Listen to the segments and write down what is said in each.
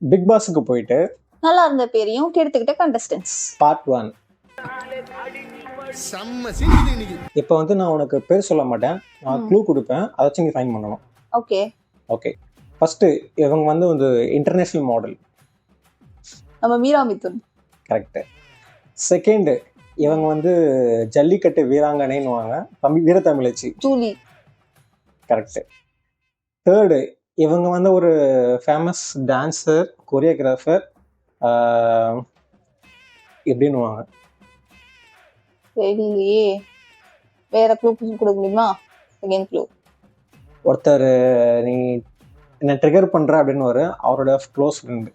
Big பாஸுக்கு போயிட்டு நல்லா இருந்த பேரையும் கெடுத்துக்கிட்ட கண்டஸ்டன்ஸ். பார்ட் 1. இப்போ வந்து நான் உனக்கு பேர் சொல்ல மாட்டேன், நான் க்ளூ கொடுப்பேன், அதை வச்சு நீ ஃபைன் பண்ணணும். Okay okay. ஃபர்ஸ்ட் இவங்க வந்து ஒரு இன்டர்நேஷனல் மாடல். நம்ம மீரா மிதுன். கரெக்ட். செகண்ட் இவங்க வந்து ஜல்லிக்கட்டு வீராங்கனைன்னுவாங்க, வீரத்தமிழச்சி. ஜூலி. கரெக்ட். தேர்டு இவங்க வந்து ஒரு ஃபேமஸ் டான்ஸர், கொரியோகிராஃபர் எப்படின்னுவாங்க. தெரியலையே, வேற க்ளூ கொடுக்க முடியுமா? Second clue. ஒருத்தர் நீ என்ன ட்ரிகர் பண்ற அப்படின்னு ஒரு அவரோட close friend.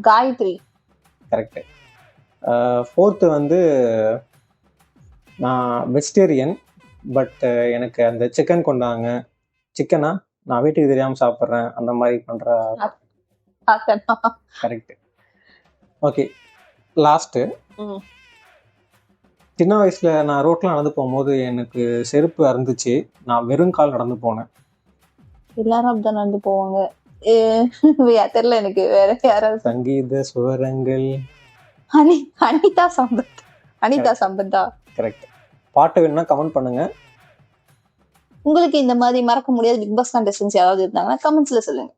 Gayatri. Correct. Fourth வந்து நான் வெஜிடேரியன், பட் எனக்கு அந்த சிக்கன் கொண்டாங்க, சிக்கனா நான் வீட்டுக்கு தெரியாமல் சாப்பிட்றேன் அந்த மாதிரி பண்ணுற. கரெக்ட். ஓகே. லாஸ்ட்டு, சின்ன வயசில் நான் ரோட்டில் நடந்து போகும்போது எனக்கு செருப்பு அறுந்துச்சு, நான் வெறும் கால் நடந்து போனேன். எல்லாரும் அப்படிதான் நடந்து போவாங்க. தெரியல எனக்கு. வேற யாராவது? சங்கீத சுவரங்கள். அனிதா சம்பத். அனிதா சம்பத்தா? கரெக்ட். பாட்டு வேணும்னா கமெண்ட் பண்ணுங்க. உங்களுக்கு இந்த மாதிரி மறக்க முடியாத பிக் பாஸ் கண்டஸ்டன்ஸ் யாராவது இருந்தாங்கன்னா கமெண்ட்ஸ்ல சொல்லுங்க.